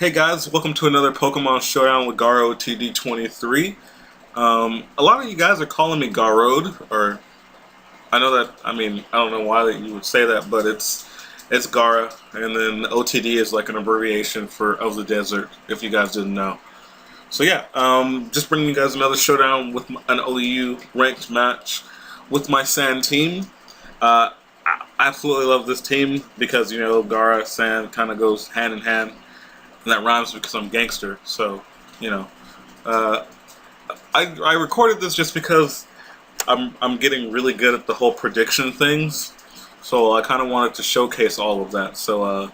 Hey guys, welcome to another Pokemon Showdown with Garo TD23. A lot of you guys are calling me Garode, or I know that, I don't know why you would say that, but it's Gara, and then OTD is like an abbreviation for of the desert, if you guys didn't know. So yeah, just bringing you guys another showdown with an OU ranked match with my Sand team. I absolutely love this team because, you know, Gara, Sand kind of goes hand in hand. And that rhymes because I'm gangster, so, you know. I recorded this just because I'm getting really good at the whole prediction things, so I kind of wanted to showcase all of that. So,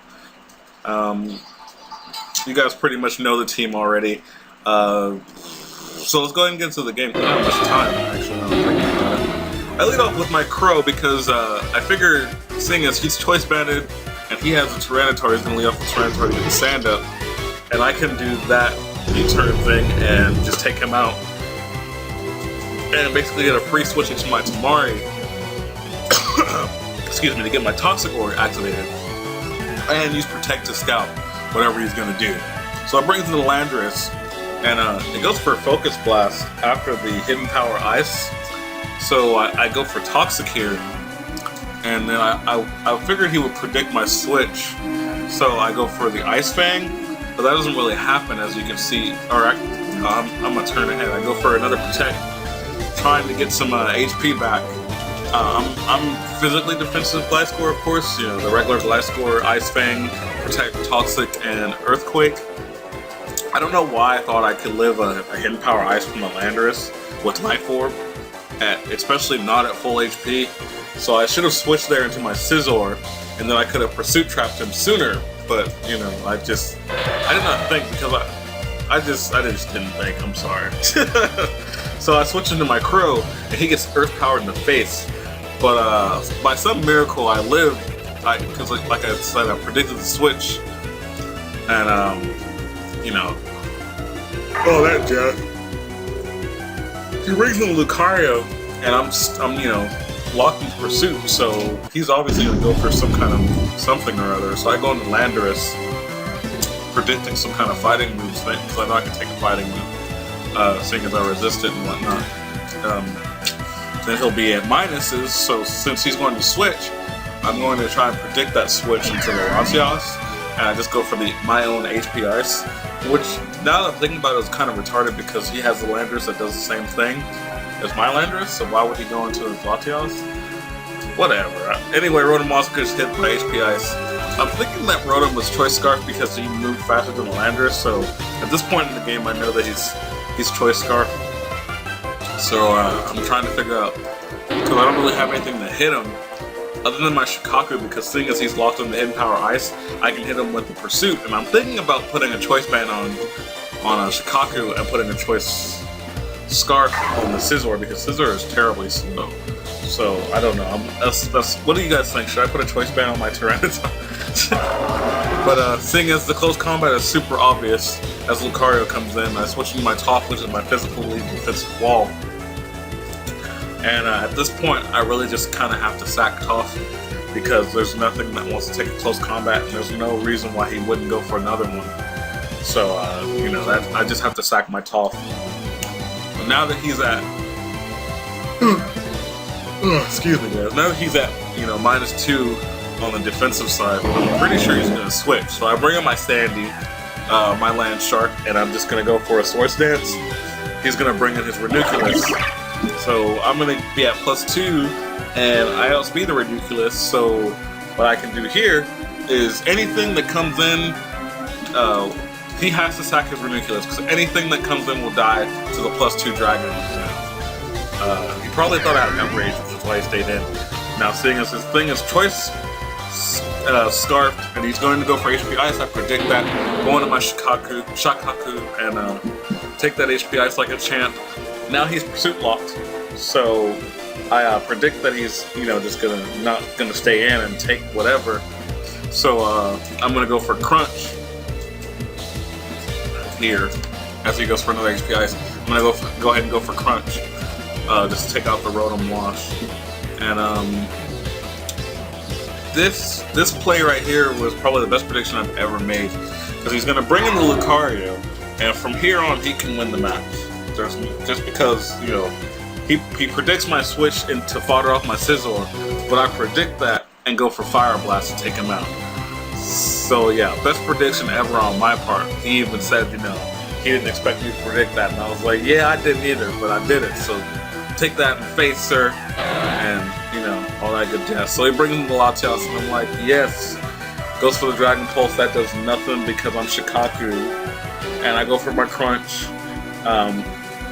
you guys pretty much know the team already. So let's go ahead and get into the game. I don't have much time, actually. Now I'm thinking about it. I lead off with my Crow because I figured, seeing as he's choice banded and he has a Tyranitar, he's going to lead off the Tyranitar to get the Sand up. And I can do that U-turn thing and just take him out. And basically get a free switch into my Tamari. Excuse me, to get my Toxic Orb activated. And use Protect to scout whatever he's going to do. So I bring it to the Landorus. And it goes for Focus Blast after the Hidden Power Ice. So I go for Toxic here. And then I figured he would predict my switch. So I go for the Ice Fang. But that doesn't really happen, as you can see. I'm gonna turn ahead. I go for another Protect, trying to get some HP back. I'm physically defensive Gliscor, of course. You know, the regular Gliscor, Ice Fang, Protect, Toxic, and Earthquake. I don't know why I thought I could live a Hidden Power Ice from the Landorus with Life Orb, especially not at full HP. So I should have switched there into my Scizor, and then I could have Pursuit Trapped him sooner. But, you know, I did not think, because I just didn't think, I'm sorry. So I switched into my Crow, and he gets Earth Powered in the face. But by some miracle, I lived, because like I said, I predicted the switch. And, you know, oh, that jet. He brings in Lucario, and I'm you know, locked into Pursuit, so he's obviously going to go for some kind of something or other. So I go into Landorus, predicting some kind of fighting moves, because I know I can take a fighting move, seeing as I resist it and whatnot. Then he'll be at minuses, so since he's going to switch, I'm going to try and predict that switch into the Latias, and I just go for my own HP Ice, which, now that I'm thinking about it, is kind of retarded because he has the Landorus that does the same thing as my Landorus, so why would he go into his Latias? Whatever. Anyway, Rotom also gets hit by HP Ice. I'm thinking that Rotom was Choice Scarf because he moved faster than the Landorus, so at this point in the game I know that he's Choice Scarf. So I'm trying to figure out, because I don't really have anything to hit him other than my Shikaku, because seeing as he's locked on the Hidden Power Ice, I can hit him with the Pursuit, and I'm thinking about putting a Choice Band on a Shikaku and putting a Choice Scarf on the Scizor, because Scizor is terribly slow. So I don't know. What do you guys think? Should I put a Choice Band on my Tyranitar? But seeing as the close combat is super obvious, as Lucario comes in, I switch into my Toph, which is my physical lead defensive wall. And at this point, I really just kind of have to sack Toph, because there's nothing that wants to take a close combat, and there's no reason why he wouldn't go for another one. So you know, I just have to sack my Toph. Now that he's at, excuse me guys, now that he's at, you know, -2 on the defensive side, I'm pretty sure he's going to switch. So I bring in my Sandy, my Land Shark, and I'm just going to go for a Swords Dance. He's going to bring in his Ranunculus. So I'm going to be at +2, and I outspeed the Ranunculus, so what I can do here is anything that comes in, he has to sack his Ranunculus, because anything that comes in will die to the +2 Dragon. He probably thought I had Outrage, which is why he stayed in. Now, seeing as his thing is Choice Scarfed, and he's going to go for HP Ice, I predict that, go into my Shikaku, and take that HP Ice like a champ. Now he's Pursuit locked, so I predict that he's, you know, just not gonna stay in and take whatever. So I'm gonna go for Crunch here, as he goes for another HP Ice. I'm gonna go ahead and go for Crunch, just to take out the Rotom Wash. And this play right here was probably the best prediction I've ever made, because he's gonna bring in the Lucario, and from here on he can win the match. Just because, you know, he predicts my switch into fodder off my Scizor, but I predict that and go for Fire Blast to take him out. So yeah, best prediction ever on my part. He even said, you know, he didn't expect me to predict that, and I was like, yeah, I didn't either, but I did it. So take that in faith, sir, and you know, all that good jazz. So he brings in the Latias, and I'm like, yes. Goes for the Dragon Pulse. That does nothing because I'm Shikaku, and I go for my Crunch.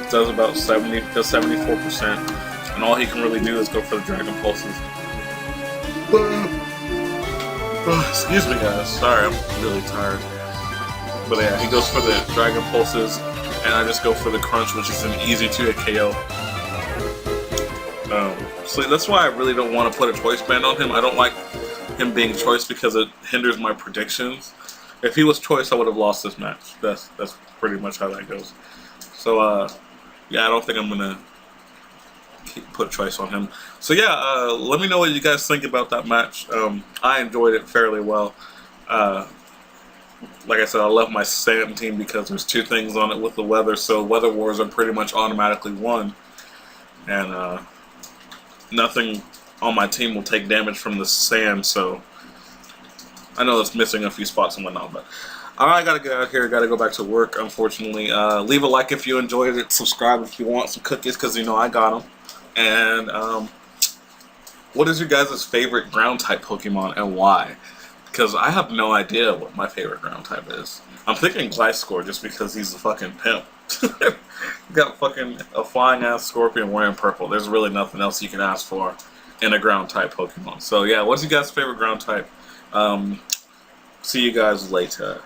Does about 74%, and all he can really do is go for the Dragon Pulses. Excuse me, guys. Sorry, I'm really tired. But yeah, he goes for the Dragon Pulses, and I just go for the Crunch, which is an easy 2-hit KO. So that's why I really don't want to put a choice band on him. I don't like him being choice because it hinders my predictions. If he was choice, I would have lost this match. That's pretty much how that goes. So yeah, I don't think I'm gonna put choice on him. So yeah, let me know what you guys think about that match. I enjoyed it fairly well. Like I said, I love my sand team because there's 2 things on it with the weather, so weather wars are pretty much automatically won, and nothing on my team will take damage from the sand. So I know it's missing a few spots and whatnot, but I gotta get out of here. Gotta go back to work, unfortunately. Leave a like if you enjoyed it. Subscribe if you want some cookies, because you know I got them. And what is your guys' favorite ground type Pokemon and why? Because I have no idea what my favorite ground type is. I'm thinking Gliscor just because he's a fucking pimp. Got fucking a flying ass Scorpion wearing purple. There's really nothing else you can ask for in a ground type Pokemon. So yeah, what's your guys' favorite ground type? See you guys later.